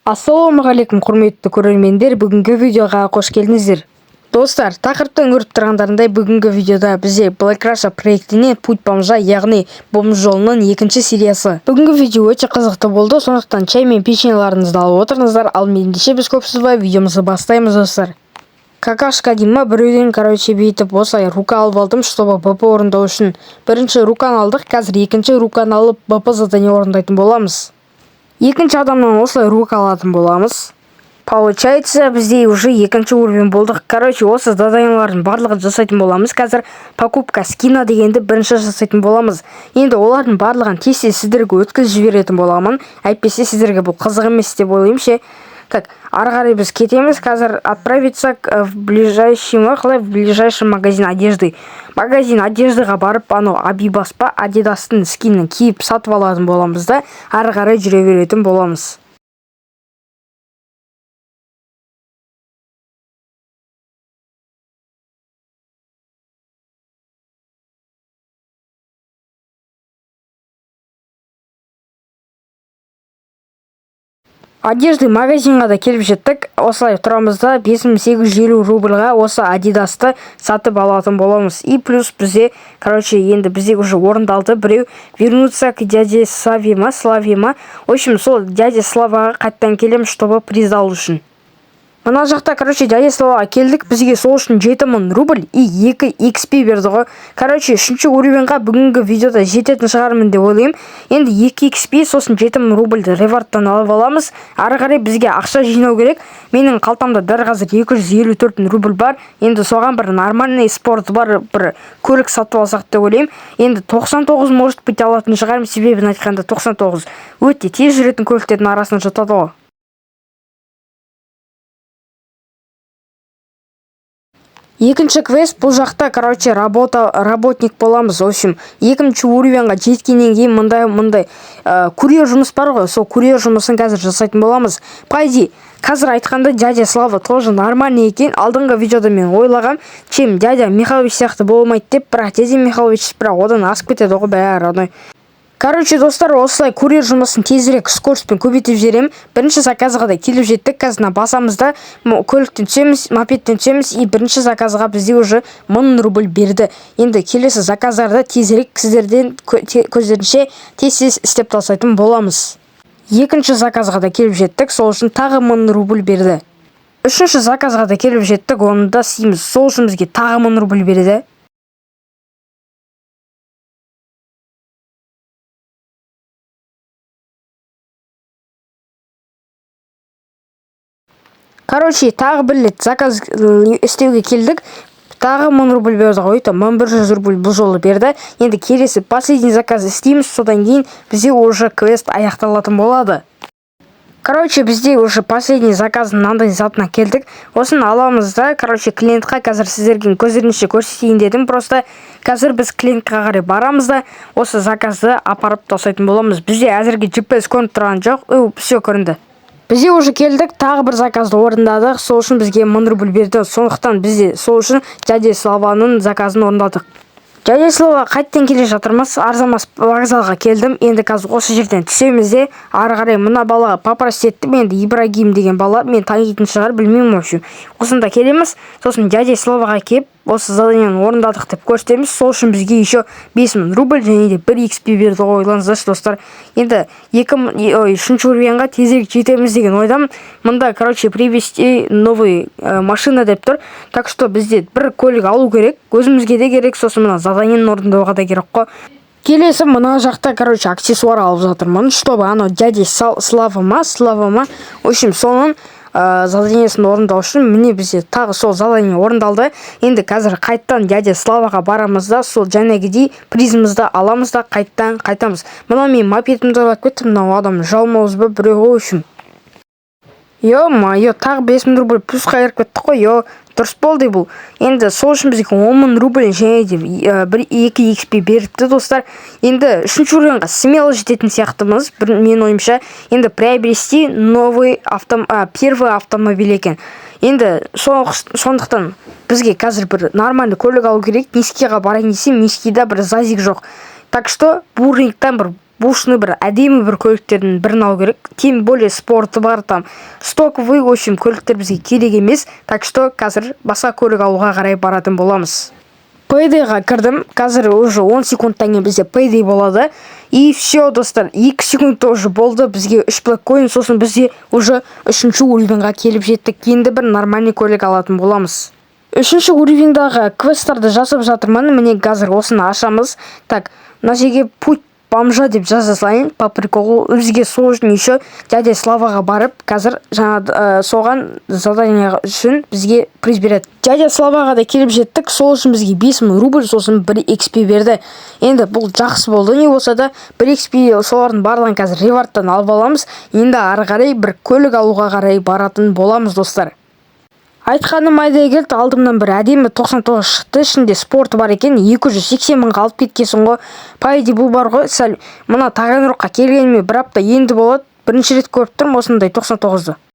Ассалаумағалейкум құрметті көрермендер, бүгінгі видеоға қош келдіңіздер. Достар, тақырыптан көріп тұрғандарындай бүгінгі видеода бізде Black Russia проектіне путь бомжа, яғни бомж жолының екінші сериясы. Бүгінгі видео өте қызықты болды, сондықтан чай мен печеньеларыңызды алып отырыңыздар, ал ендеше біз көп созбай видеомызды бастаймыз, достар. Какашка дейма біреуден бүйтіп осылай рука алып алдым, чтобы БП орындау үшін. Бірінші руканы алдық, қазір екінші руканы алып БП задание орындайтын боламыз. Екінші адамнан осылай рука алатын боламыз. Получается, бізде уже екінші уровень болдық. Осы заданиялардың барлығын жасайтын боламыз. Қазір покупка скина дегенді бірінші жасайтын боламыз. Енді олардың барлығын тез сіздерге өткізіп жіберетін боламын. Әйтпесе сіздерге бұл қызық емес деп ойлаймын ше. Так, ары қарай біз кетеміз. Қазір отправиться в ближайший магазин одежды. Магазин одеждыға барып, Абибас па Адидастың скинін киіп сатып алатын боламыз да, ары қарай жүре беретін боламыз. Одежды магазинға да келіп жеттік. Осылай тұрамызда 5850 рубльға осы Адидасты сатып алатын боламыз. И плюс бізде, енді бізде уже орындалды біреу вернуться к дяде Славима. В общем, сол дяде Славаға қайттан келем, чтобы приз алу үшін. Мына жақта, дяде Славаға келдік, бізге сол үшін 7000 рубль и 2 XP берді ғой. Үшінші уровенға бүгінгі видеода жететін шығармын деп ойлаймын. Енді 2 XP, сосын 7000 рубльді ревардтан алып аламыз. Ары қарай бізге ақша жинау керек. Менің қалтамда дәл қазір 254 рубль бар. Енді соған бір нормальный спорт бар, бір көлік сатып алсақ деп ойлаймын. Енді 99 может быть алатын шығармын, себебін айтқанда 99 өте тез жүретін көліктердің арасына жатады ғой. Екінші квест, бұл жақта, работник боламыз. В общем, екінші уровенға жеткеннен кейін мындай курьер жұмыс бар ғой, сол курьер жұмысын қазір жасайтын боламыз. Пайди, қазір айтқанда дядя Слава тоже нормальный екен. Алдыңғы видеода мен ойлағам, чем дядя Михайлович сияқты болмайды деп, бірақ дядя Михайлович одан асып кетеді ғой бәрі. Достар, осылай курьер жұмысын тезірек скоростьпен көбейтіп жіберемін. Бірінші заказға да келіп жеттік. Қазір басамызда көліктен түсеміз, мопедтен түсеміз, и бірінші заказға бізде уже 1000 рубль берді. Енді келесі заказдарда тезірек сіздерден көздерінше тез істеп тастайтын боламыз. Екінші заказға да келіп жеттік, сол үшін тағы 1000 рубль берді. Үшінші заказға да келіп жеттік, оны да істейміз, сол үшін бізге тағы 1000 рубль берді. Тағы бір рет заказ істеуге келдік. Тағы 1000 рубль берді ғой, 1100 рубль бұл жолы берді. Енді келесі последний заказ істейміз, содан кейін бізде уже квест аяқталатын болады. Бізде уже последний заказын мынандай затына келдік. Осын аламыз да, клиентқа қазір сіздерге көздерінше көрсетейін дедім. Просто қазір біз клиентқа қарай барамыз да, осы заказды апарып тастайтын боламыз. Бізде әзірге GPS көрініп тұрған жоқ, все көрінді. Бізде уже келдік, тағы бір заказды орындадық, сол үшін бізге 1000 рубль берді. Сондықтан бізде сол үшін дядя Славаның заказын орындадық. Дядя Слава қайттан келе жатырмыз, арзамас вокзалға келдім. Енді қазір осы жерден түсеміз де, ары қарай мына балаға попросить еттім. Енді Ибрагим деген бала, мен танитын шығар, білмеймін вообще. Осында келеміз, сосын дядя Славаға келіп, осы заданиені орындадық деп көрсетеміз. Сол үшін бізге еще 5000 рубль және де 1 XP берді ғой, ойлаңыздаршы достар. Енді 3-ші уровенға тезірек жетеміз деген ойдам. Мында, привезти новый машина деп тұр. Так что бізде бір көлік алу керек, өзімізге де керек, сосын мына заданиені орындауға да керек қой. Келесі мына жақта, аксессуар алып жатырмын, чтобы дядя Славама, в общем, соның заданиесін орындау үшін міне бізде тағы сол задание орындалды. Енді қазір қайттан дядя Славаға барамыз да, сол жәнегідей призмізді аламыз да, қайтамыз. Мына мен мопедімді алып кеттім, мынау адам жалмауыз ба біреу үшін. Тағы 5000 рубль плюс қайырып кеттік қой, дұрыс болды бұл. Енді сол үшін бізге 10.000 рубль және де 2 XP беріпті, достар. Енді 3-ші уровенға смело жететін сияқтымыз, мен ойымша. Енді приобрести первый автомобиль екен. Енді сондықтан бізге қазір бір нормальный көлік алу керек. Нискиға барайын десем, Нискида бір зазик жоқ. Так что бұл рингтан бір бушный бір әдемі бір көліктердің бірін алу керек. Тем более спорты бар, там стоковый, в общем, көліктер бізге керек емес. Так что қазір басқа көлік алуға қарай баратын боламыз. Payday-ға кірдім. Қазір уже 10 секундтан кейін бізде Payday болады. И все, достар, 2 секунд уже болды. Бізге 3 блок койын, сосын бізде уже 3-ші уровеньға келіп жеттік. Енді бір нормальный көлік алатын боламыз. 3-ші уровеньдағы квесттарды жасап жатырмын. Міне қазір осыны ашамыз. Так, мына жерге путь бомжа деп жаза салайын, по приколу. Бізге сол үшін еще дядя Славаға барып, қазір жаңа соған задание үшін бізге приз береді. Дядя Славаға да келіп жеттік, сол үшін бізге 5000 рубль, сосын 1 XP берді. Енді бұл жақсы болды, не болса да 1 XP солардың барлығын қазір ревардтан алып аламыз. Енді ары қарай бір көлік алуға қарай баратын боламыз, достар. Айтқаным айдай келді, алдымнан бір әдемі 99 шықты, ішінде спорты бар екен, 280 мыңға алып кеткесін ғой. Payday бұл бар ғой, сәл мына Таганрогқа келгеніме бір апта енді болады. Бірінші рет көріп тұрмын осындай 99-ды.